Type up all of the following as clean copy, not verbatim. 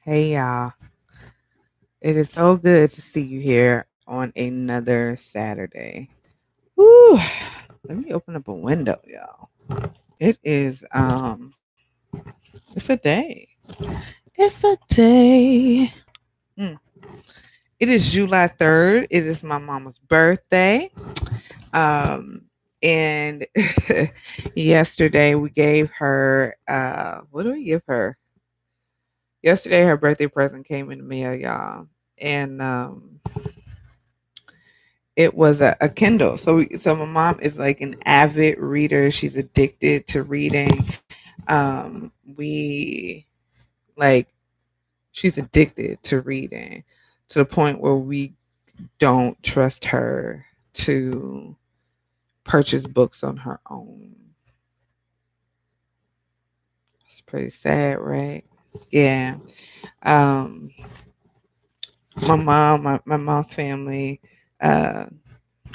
Hey y'all. It is so good to see you here on another Saturday. Woo! Let me open up a window, y'all. It is it's a day. It's a day. Mm. It is July 3rd. It is my mama's birthday. Um and yesterday we gave her what do we give her? Yesterday her birthday present came in the mail, y'all. And it was a Kindle. So my mom is like an avid reader. She's addicted to reading. We like she's addicted to reading to the point where we don't trust her to purchase books on her own. It's pretty sad, right? Yeah. Um, my mom's family, uh,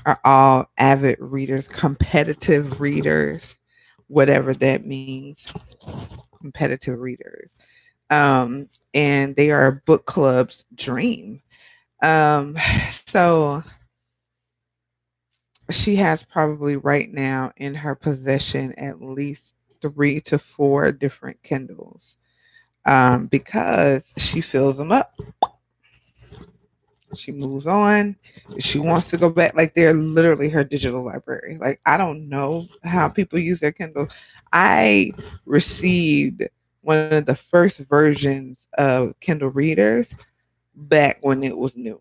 are all avid readers, competitive readers, whatever that means. Competitive readers. And they are book club's dream. Um, so she has probably right now in her possession at least 3 to 4 different Kindles, because she fills them up. She moves on. She wants to go back. Like they're literally her digital library. Like I don't know how people use their Kindle. I received one of the first versions of Kindle readers back when it was new.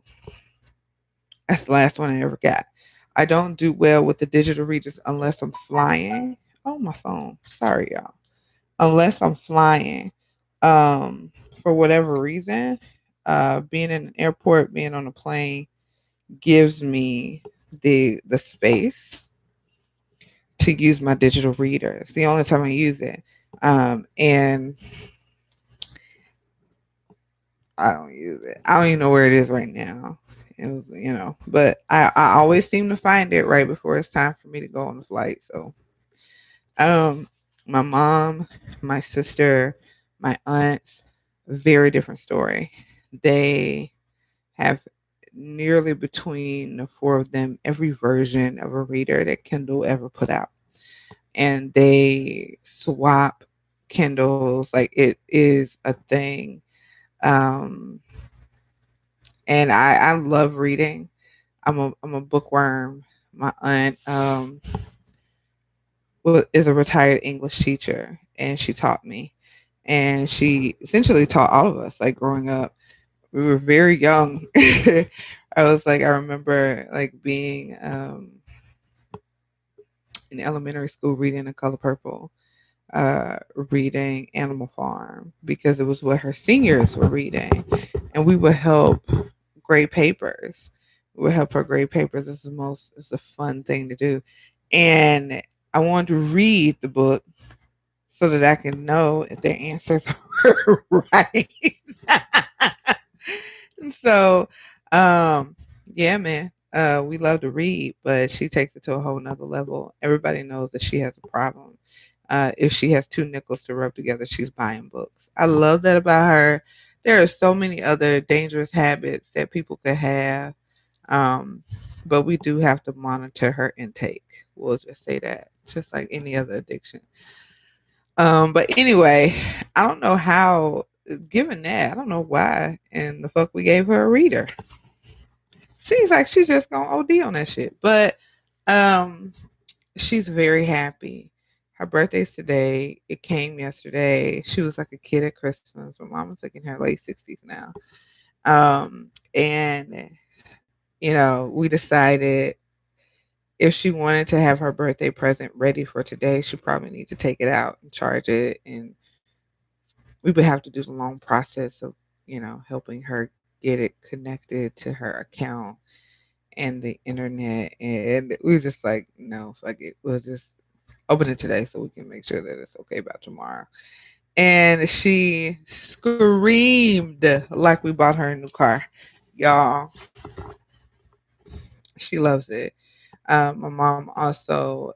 That's the last one I ever got. I don't do well with the digital readers unless I'm flying. Oh, my phone. Sorry, y'all. Unless I'm flying, for whatever reason, being in an airport, being on a plane gives me the space to use my digital reader. It's the only time I use it. And I don't use it. I don't even know where it is right now. It was, but I always seem to find it right before it's time for me to go on the flight. So, um, my mom, my sister, my aunts, very different story. They have nearly between the four of them every version of a reader that Kindle ever put out, and they swap Kindles like it is a thing. Um, and I love reading. I'm a bookworm. My aunt is a retired English teacher, and she taught me, and she essentially taught all of us. Like growing up, we were very young. I remember like being in elementary school reading The Color Purple, reading Animal Farm because it was what her seniors were reading, and we would help grade papers. We would help her grade papers. It's a fun thing to do, and I wanted to read the book so that I can know if their answers were right. So, um, yeah, man. We love to read, but she takes it to a whole nother level. Everybody knows that she has a problem. If she has 2 nickels to rub together, she's buying books. I love that about her. There are so many other dangerous habits that people could have, um, but we do have to monitor her intake. We'll just say that, just like any other addiction. But anyway, I don't know how. Given that, I don't know why and the fuck we gave her a reader. Seems like she's just gonna OD on that shit. But um, she's very happy. Her birthday's today. It came yesterday. She was like a kid at Christmas. My mom was like in her late 60s now. And we decided if she wanted to have her birthday present ready for today, she probably need to take it out and charge it, and we would have to do the long process of helping her get it connected to her account and the internet. And we were just like, no, fuck it, we'll just open it today so we can make sure that it's okay about tomorrow. And she screamed like we bought her a new car, y'all. She loves it. My mom also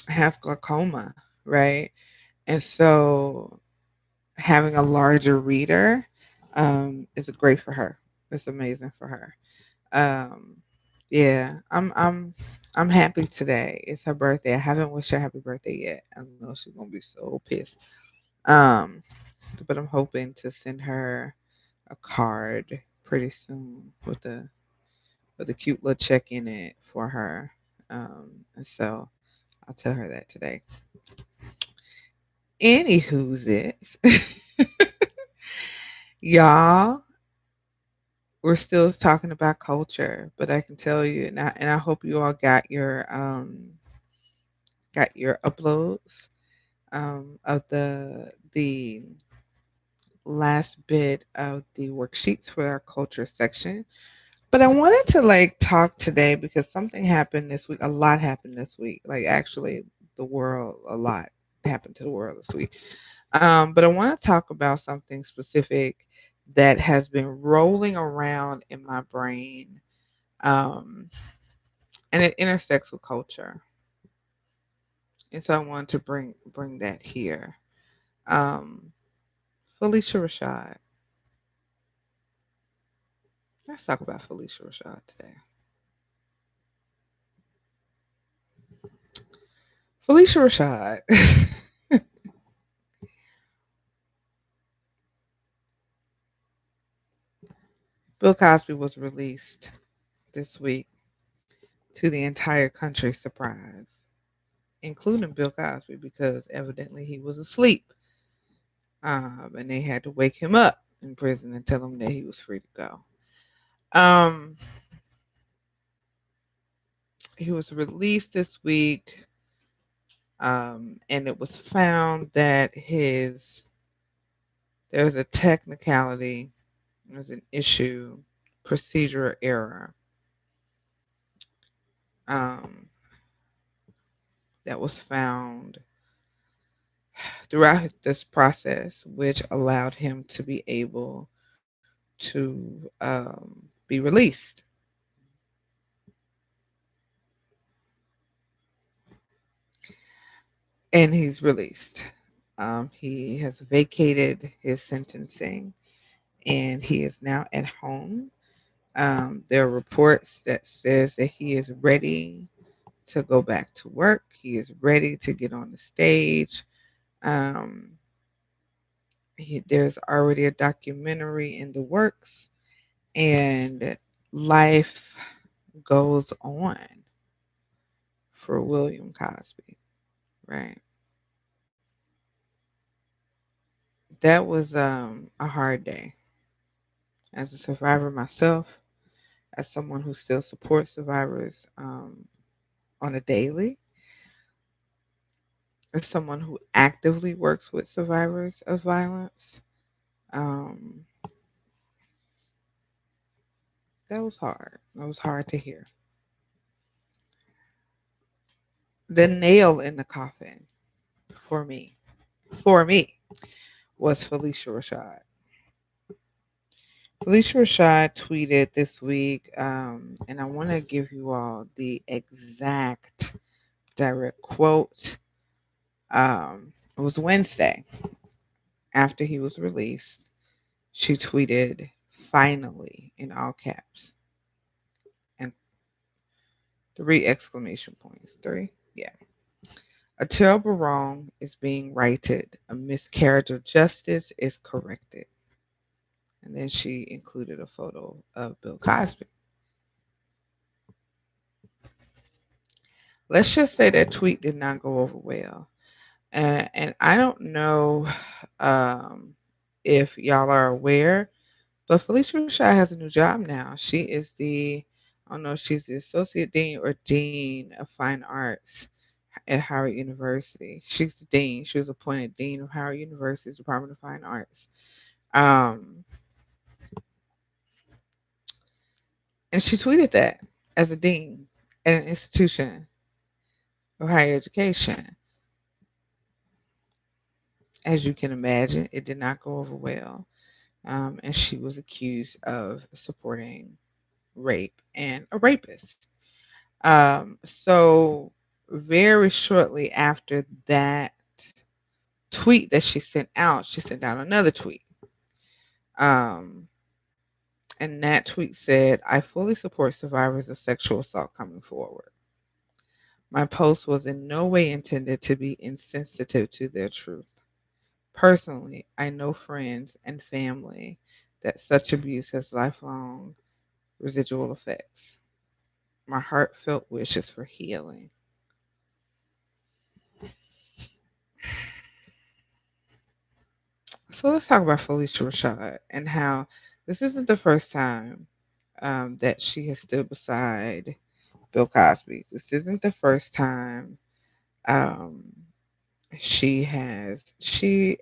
has glaucoma, right? And so having a larger reader is great for her. It's amazing for her. Um, yeah, I'm happy today. It's her birthday. I haven't wished her happy birthday yet. I know she's gonna be so pissed. Um, but I'm hoping to send her a card pretty soon with a cute little check in it for her. And so I'll tell her that today. Anywho's it, y'all. We're still talking about culture, but I can tell you, and I hope you all got your uploads of the last bit of the worksheets for our culture section. But I wanted to like talk today because something happened this week. A lot happened this week. Like actually, the world, a lot happened to the world this week. But I want to talk about something specific that has been rolling around in my brain, um, and it intersects with culture. And so I wanted to bring that here. Um, Phylicia Rashad. Let's talk about Phylicia Rashad today. Phylicia Rashad. Bill Cosby was released this week to the entire country's surprise, including Bill Cosby, because evidently he was asleep. And they had to wake him up in prison and tell him that he was free to go. Um, he was released this week, and it was found that his there's a technicality, there's an issue, procedure error um, that was found throughout this process, which allowed him to be able to be released. And he's released. He has vacated his sentencing and he is now at home. There are reports that says that he is ready to go back to work. He is ready to get on the stage. Um, there's already a documentary in the works, and life goes on for William Cosby. Right. That was a hard day. As a survivor myself, as someone who still supports survivors on a daily, as someone who actively works with survivors of violence, um, that was hard. That was hard to hear. The nail in the coffin for me, for me, was Phylicia Rashad. Phylicia Rashad tweeted this week, and I want to give you all the exact direct quote. It was Wednesday after he was released. She tweeted, finally, in all caps, and three exclamation points. Three? Yeah. A terrible wrong is being righted. A miscarriage of justice is corrected. And then she included a photo of Bill Cosby. Let's just say that tweet did not go over well. And I don't know um, if y'all are aware, but Phylicia Rashad has a new job now. She is I don't know if she's the associate dean or dean of fine arts at Howard University. She's the dean. She was appointed dean of Howard University's Department of Fine Arts. Um, and she tweeted that as a dean at an institution of higher education. As you can imagine, it did not go over well. And she was accused of supporting rape and a rapist. So very shortly after that tweet that she sent out another tweet. Um, and that tweet said, I fully support survivors of sexual assault coming forward. My post was in no way intended to be insensitive to their truth. Personally, I know friends and family that such abuse has lifelong residual effects. My heartfelt wish is for healing. So let's talk about Phylicia Rashad and how this isn't the first time that she has stood beside Bill Cosby. This isn't the first time um, she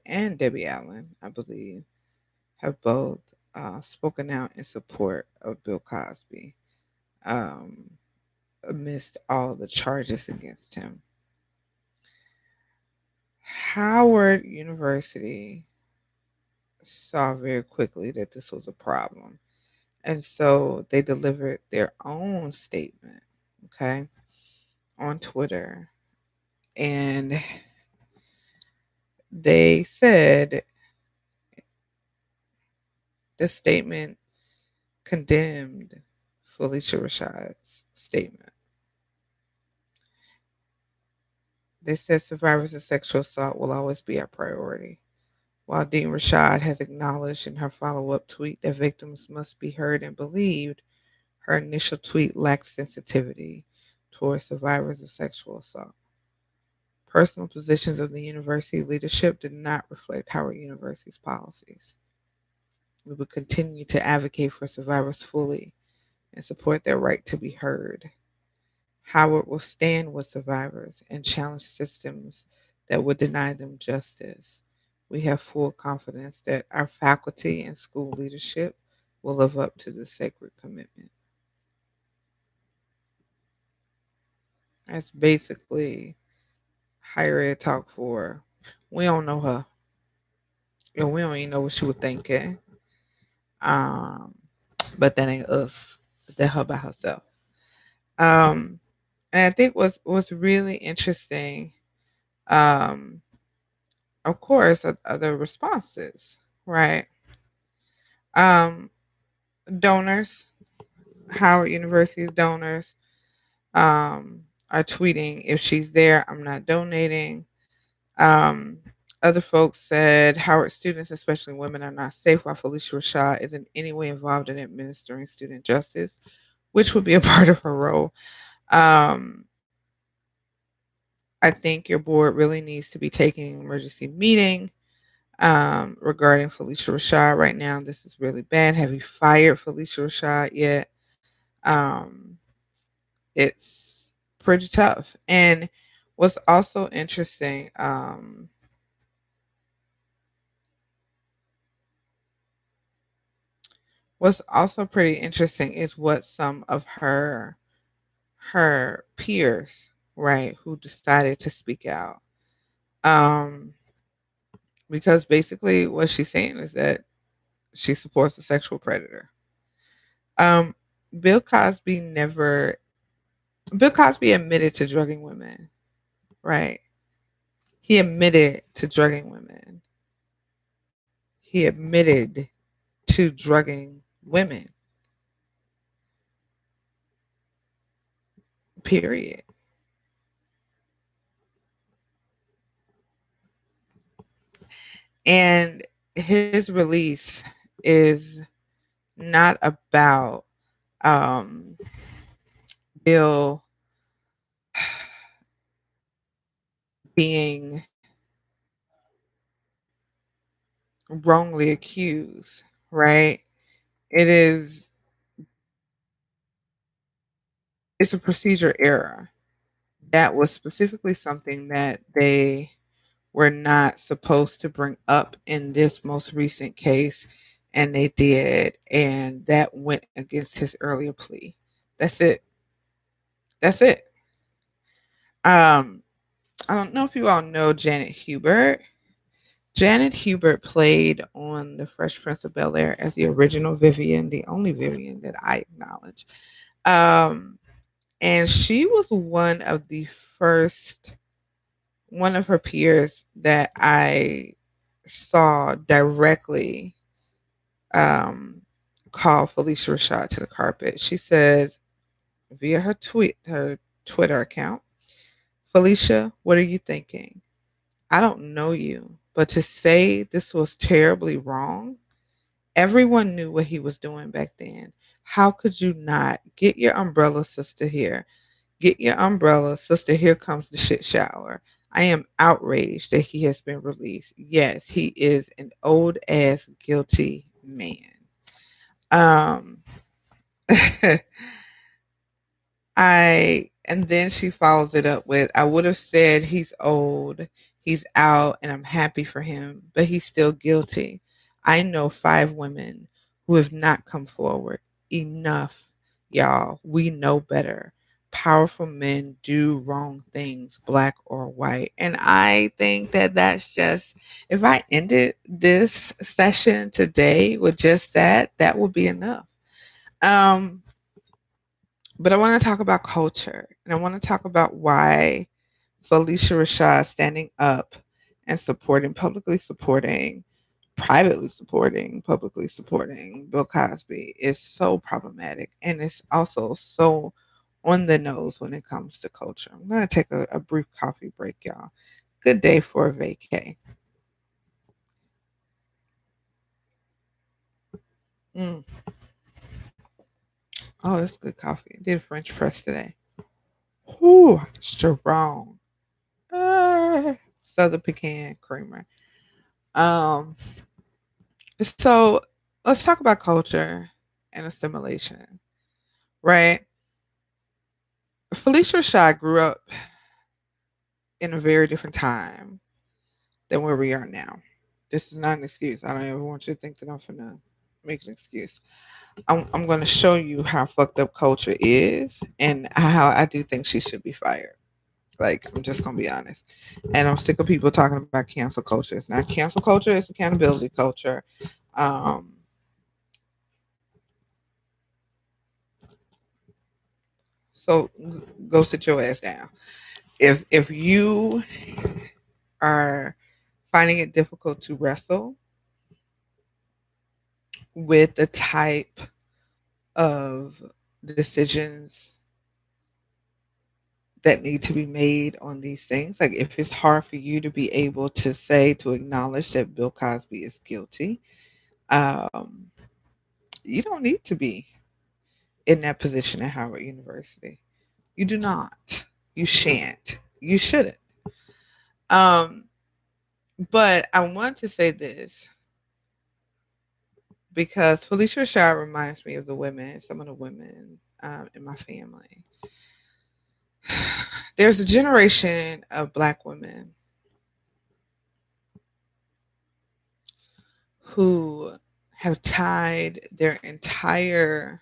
and Debbie Allen, I believe, have both spoken out in support of Bill Cosby um, amidst all the charges against him. Howard University saw very quickly that this was a problem. And so they delivered their own statement, okay, on Twitter. And they said the statement condemned Phylicia Rashad's statement. They said survivors of sexual assault will always be our priority. While Dean Rashad has acknowledged in her follow up tweet that victims must be heard and believed, her initial tweet lacked sensitivity towards survivors of sexual assault. Personal positions of the university leadership did not reflect Howard University's policies. We will continue to advocate for survivors fully and support their right to be heard. Howard will stand with survivors and challenge systems that would deny them justice. We have full confidence that our faculty and school leadership will live up to this sacred commitment. That's basically higher ed talk for we don't know her. And we don't even know what she was thinking. Um, but that ain't us. That her by herself. Um, and I think was really interesting. Um, of course, are the responses, right? Um, donors, Howard University's donors, are tweeting, if she's there, I'm not donating. Um, Other folks said Howard students, especially women, are not safe, while Phylicia Rashad is in any way involved in administering student justice, which would be a part of her role. Um, I think your board really needs to be taking an emergency meeting regarding Phylicia Rashad right now. This is really bad. Have you fired Phylicia Rashad yet? Um, it's pretty tough. And what's also interesting, what's also pretty interesting is what some of her peers, right, who decided to speak out. Um, because basically what she's saying is that she supports a sexual predator. Um, Bill Cosby never Bill Cosby admitted to drugging women, right? He admitted to drugging women. He admitted to drugging women. Period. And his release is not about um, Bill being wrongly accused, right? It is it's a procedure error. That was specifically something that they were not supposed to bring up in this most recent case, and they did, and that went against his earlier plea. That's it. That's it. Um, I don't know if you all know Janet Hubert. Janet Hubert played on The Fresh Prince of Bel Air as the original Vivian, the only Vivian that I acknowledge. Um, and she was one of the first one of her peers that I saw directly um, call Phylicia Rashad to the carpet. She says via her Twitter account, Phylicia, what are you thinking? I don't know you, but to say this was terribly wrong, everyone knew what he was doing back then. How could you not get your umbrella, sister? Here, get your umbrella, sister. Here comes the shit shower. I am outraged that he has been released. Yes, he is an old ass guilty man. Um, I and then she follows it up with, I would have said he's old, he's out, and I'm happy for him, but he's still guilty. I know 5 women who have not come forward. Enough, y'all. We know better. Powerful men do wrong things, black or white. And I think that that's just, if I ended this session today with just that, that would be enough. Um, but I want to talk about culture, and I want to talk about why Phylicia Rashad standing up and supporting, publicly supporting, privately supporting, publicly supporting Bill Cosby is so problematic, and it's also so on the nose when it comes to culture. I'm going to take a brief coffee break, y'all. Good day for a vacay. Mm. Oh, that's good coffee. I did a French press today. Whew, strong. Southern pecan creamer. Um, so let's talk about culture and assimilation, right? Phylicia Rashad grew up in a very different time than where we are now. This is not an excuse. I don't ever want you to think that I'm gonna make an excuse. I'm going to show you how fucked up culture is and how I do think she should be fired. Like, I'm just going to be honest. And I'm sick of people talking about cancel culture. It's not cancel culture, it's accountability culture. Um, so go sit your ass down. If you are finding it difficult to wrestle with the type of decisions that need to be made on these things, like if it's hard for you to be able to say, to acknowledge that Bill Cosby is guilty, um, you don't need to be in that position at Howard University. You do not. You shan't. You shouldn't. Um, but I want to say this because Phylicia Rashad reminds me of the women, some of the women in my family. There's a generation of Black women who have tied their entire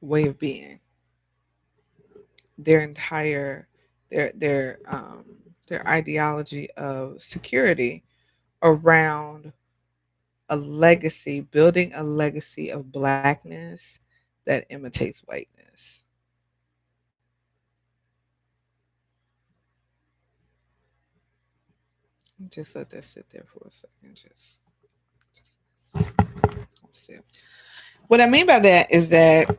way of being, their entire their ideology of security around a legacy, building a legacy of blackness that imitates whiteness. Just let that sit there for a second. Just sit. What I mean by that is that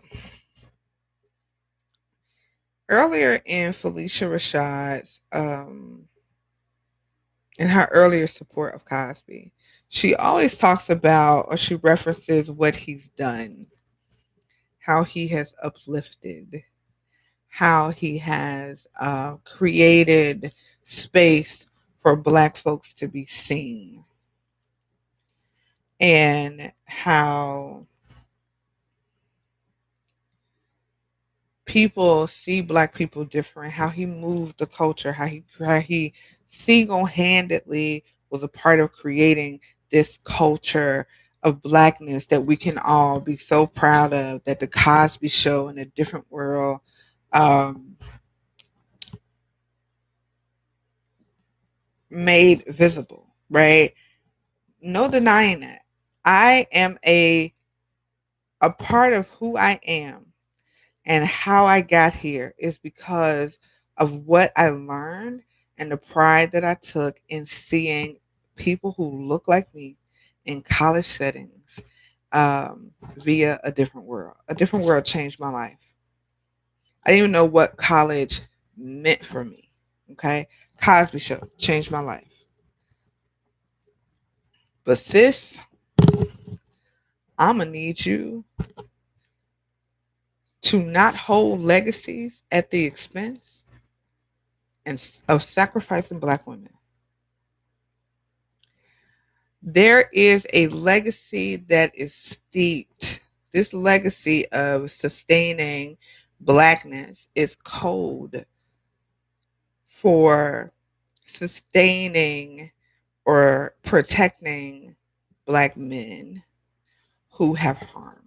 earlier in Phylicia Rashad's in her earlier support of Cosby, she always talks about, or she references what he's done, how he has uplifted, how he has created space for Black folks to be seen, and how people see Black people different, how he moved the culture, how he single-handedly was a part of creating this culture of Blackness that we can all be so proud of, that the Cosby Show in a different world um, made visible, right? No denying that. I am a part of who I am And how I got here is because of what I learned and the pride that I took in seeing people who look like me in college settings via a different world. A different world changed my life. I didn't even know what college meant for me. Okay. Cosby Show changed my life. But sis, I'm going to need you to not hold legacies at the expense of sacrificing Black women. There is a legacy that is steeped. This legacy of sustaining Blackness is code for sustaining or protecting Black men who have harmed.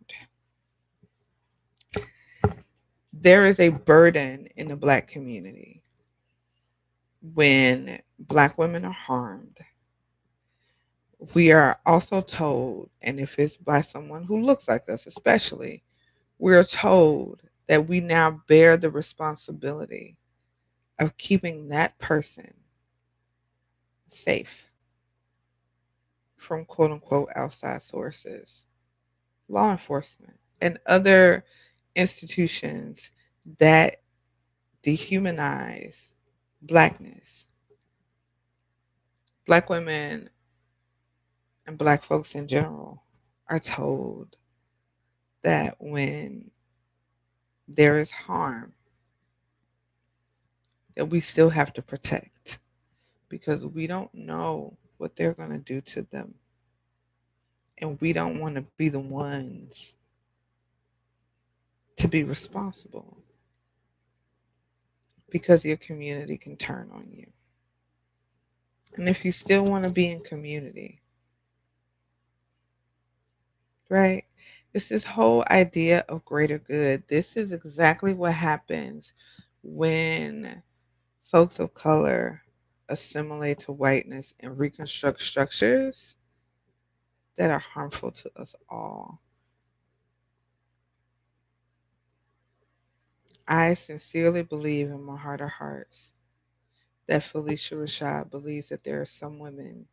There is a burden in the Black community when Black women are harmed. We are also told, and if it's by someone who looks like us, especially, we're told that we now bear the responsibility of keeping that person safe from quote unquote outside sources, law enforcement, and other institutions that dehumanize Blackness. Black women and Black folks in general are told that when there is harm, that we still have to protect because we don't know what they're going to do to them. And we don't want to be the ones to be responsible because your community can turn on you. And if you still want to be in community, right? It's this whole idea of greater good. This is exactly what happens when folks of color assimilate to whiteness and reconstruct structures that are harmful to us all. I sincerely believe in my heart of hearts that Phylicia Rashad believes that there are some women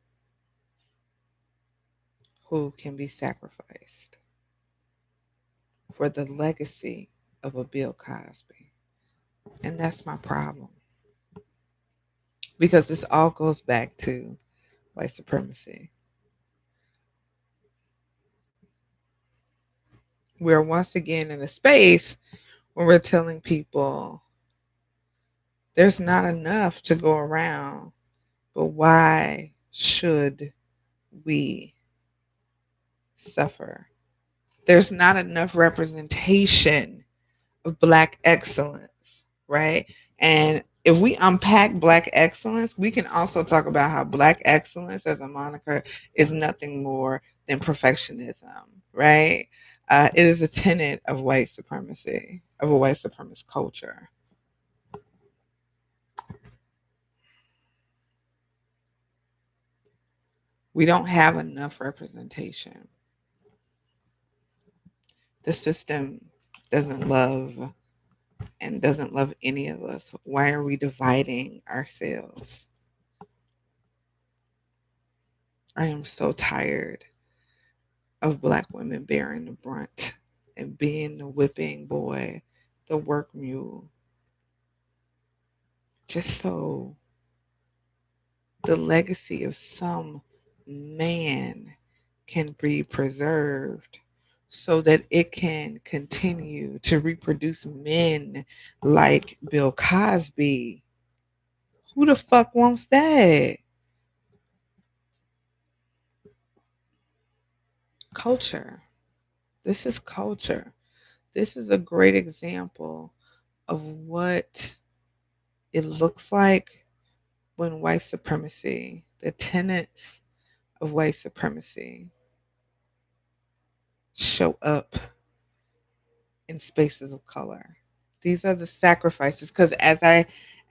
who can be sacrificed for the legacy of a Bill Cosby. And that's my problem. Because this all goes back to white supremacy. We're once again in a space where we're telling people there's not enough to go around, but why should we suffer? There's not enough representation of Black excellence, right? And if we unpack Black excellence, we can also talk about how Black excellence as a moniker is nothing more than perfectionism, right? It is a tenet of white supremacy, of a white supremacist culture. We don't have enough representation. The system doesn't love and doesn't love any of us. Why are we dividing ourselves? I am so tired of Black women bearing the brunt and being the whipping boy, the work mule, just so the legacy of some man can be preserved so that it can continue to reproduce men like Bill Cosby. Who the fuck wants that? Culture. This is culture. This is a great example of what it looks like when white supremacy, the tenets of white supremacy, show up in spaces of color. These are the sacrifices because as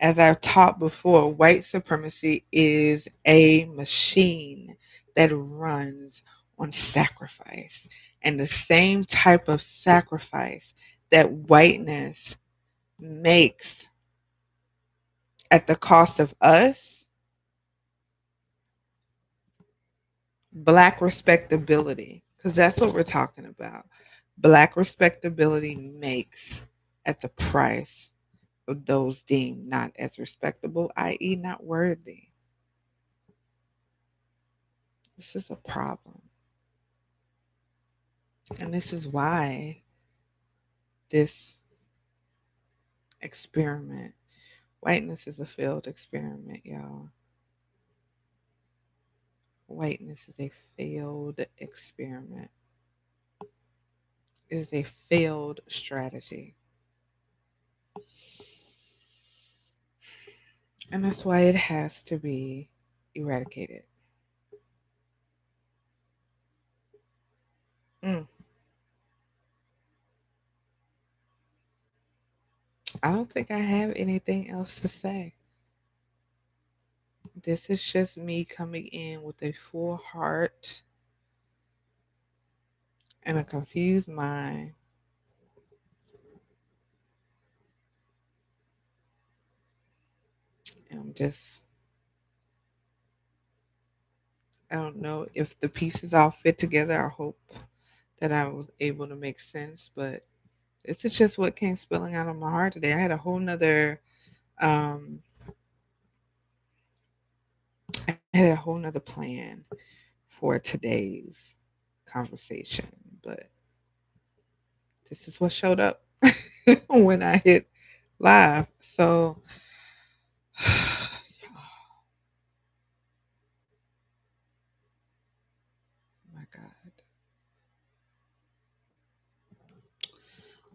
I've taught before, white supremacy is a machine that runs on sacrifice. And the same type of sacrifice that whiteness makes at the cost of us, Black respectability, because that's what we're talking about. Black respectability makes at the price of those deemed not as respectable, i.e., not worthy. This is a problem. And this is why this experiment, whiteness is a failed experiment, y'all. Whiteness is a failed experiment. It is a failed strategy. And that's why it has to be eradicated. Mm. I don't think I have anything else to say. This is just me coming in with a full heart and a confused mind. And I don't know if the pieces all fit together. I hope that I was able to make sense, but this is just what came spilling out of my heart today. I had a whole nother, um, I had a whole nother plan for today's conversation, but this is what showed up when I hit live. So, oh my God.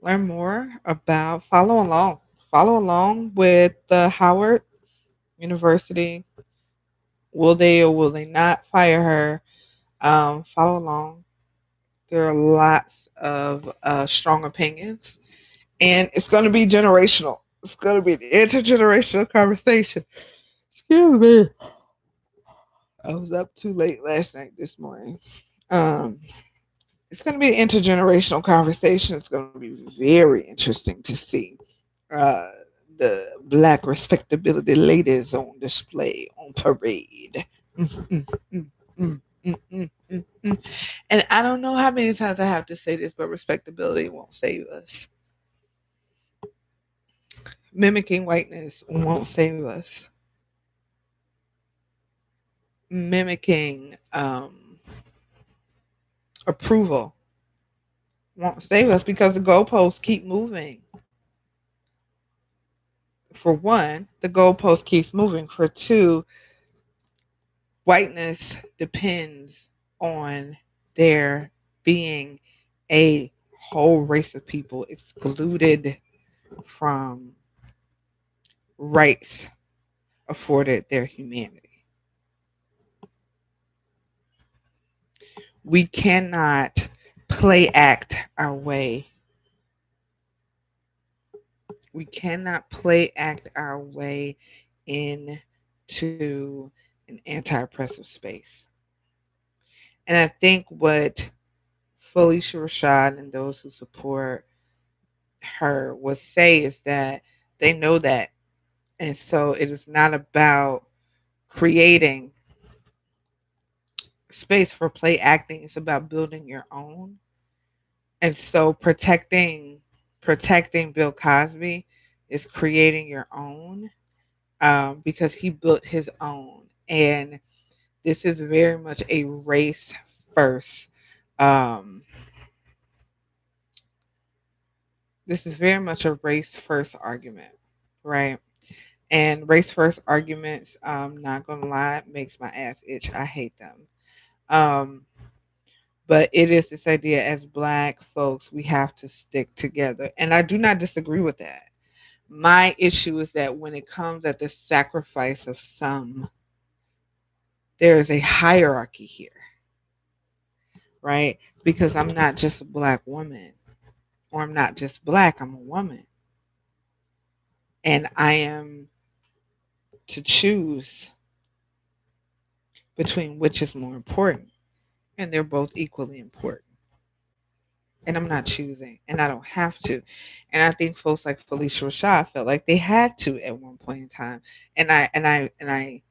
Learn more about, follow along with the Howard University. Will they or will they not fire her? Follow along. There are lots of strong opinions, and it's going to be generational. It's going to be an intergenerational conversation. Excuse me. I was up too late last night this morning. Um, it's going to be an intergenerational conversation. It's going to be very interesting to see uh, the Black respectability ladies on display, on parade. Mm, mm, mm, mm, mm, mm, mm, mm. And I don't know how many times I have to say this, but respectability won't save us. Mimicking whiteness won't save us. Mimicking approval won't save us because the goalposts keep moving. For one, the goalpost keeps moving. For two, whiteness depends on there being a whole race of people excluded from rights afforded their humanity. We cannot play act our way. We cannot play act our way into an anti oppressive space. And I think what Phylicia Rashad and those who support her would say is that they know that. And so it is not about creating space for play acting, it's about building your own. And so protecting Bill Cosby is creating your own, because he built his own. And this is very much a race first. Um, this is very much a race first argument, right? And race first arguments, not gonna lie, makes my ass itch. I hate them. Um, but it is this idea as Black folks, we have to stick together. And I do not disagree with that. My issue is that when it comes at the sacrifice of some, there is a hierarchy here, right? Because I'm not just a Black woman, or I'm not just Black, I'm a woman. And I am to choose between which is more important. And they're both equally important. and I'm not choosing, and I don't have to. And I think folks like Phylicia Rashad felt like they had to at one point in time, and I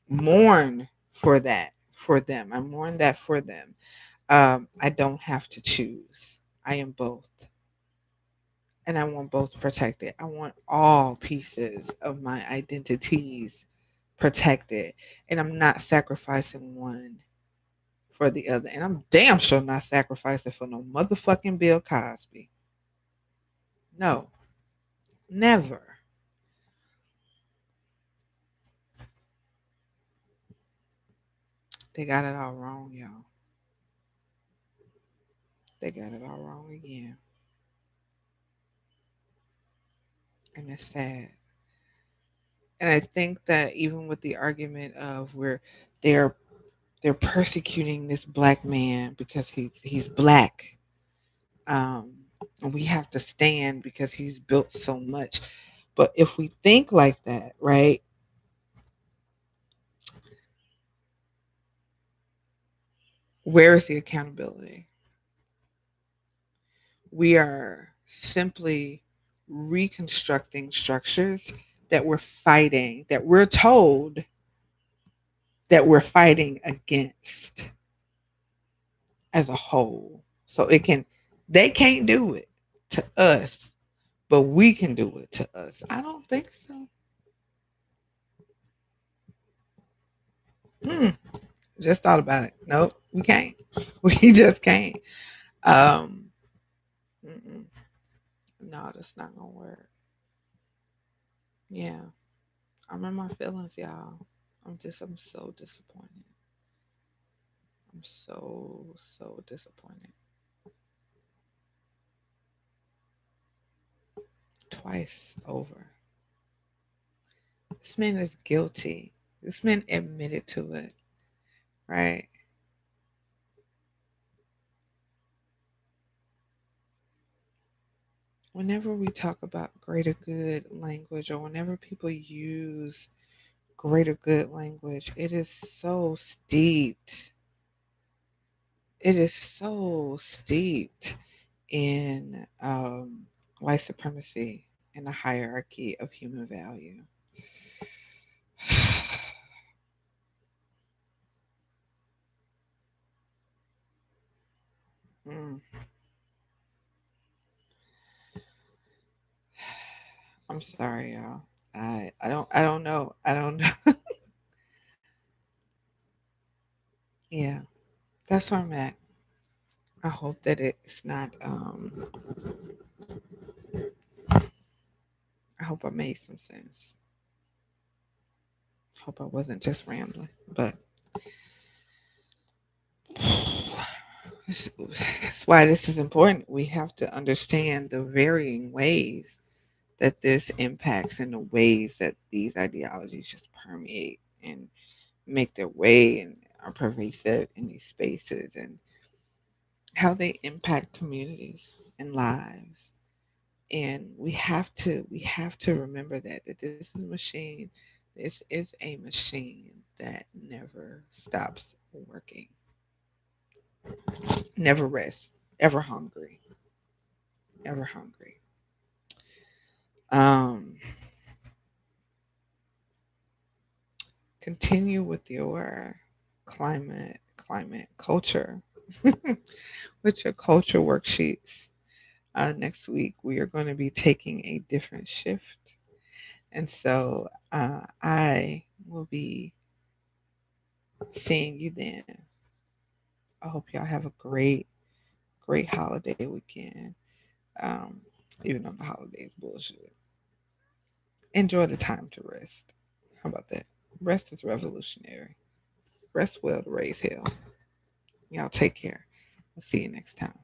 mourn for that for them. I mourn that for them. I don't have to choose. I am both, and I want both protected. I want all pieces of my identities protected, and I'm not sacrificing one for the other. And I'm damn sure not sacrificing for no motherfucking Bill Cosby. No, never. They got it all wrong, y'all. They got it all wrong again, and it's sad. And I think that even with the argument of where they're they're persecuting this black man because he's black, um, and we have to stand because he's built so much. But if we think like that, right, where is the accountability? We are simply reconstructing structures that we're fighting, that we're told that we're fighting against as a whole. So it can, they can't do it to us, but we can do it to us. I don't think so. Hmm. Just thought about it. Nope, we can't. We just can't. Um, mm-mm. No, that's not gonna work. Yeah, I'm in my feelings, y'all. I'm so disappointed. I'm so disappointed. Twice over. This man is guilty. This man admitted to it, right? Whenever we talk about greater good language or whenever people use greater good language, it is so steeped. It is so steeped in white supremacy and the hierarchy of human value. Mm, I'm sorry, y'all. I don't know. I don't know. Yeah, that's where I'm at. I hope that it's not. I hope I made some sense. Hope I wasn't just rambling, but that's why this is important. We have to understand the varying ways that this impacts and the ways that these ideologies just permeate and make their way and are pervasive in these spaces and how they impact communities and lives. And we have to remember that this is a machine. This is a machine that never stops working, never rests, ever hungry, ever hungry. Um, Continue with your climate culture with your culture worksheets. Next week we are going to be taking a different shift, and so I will be seeing you then. I hope y'all have a great holiday weekend. Um, Even though the holidays bullshit, enjoy the time to rest. How about that? Rest is revolutionary. Rest well to raise hell. Y'all take care. I'll see you next time.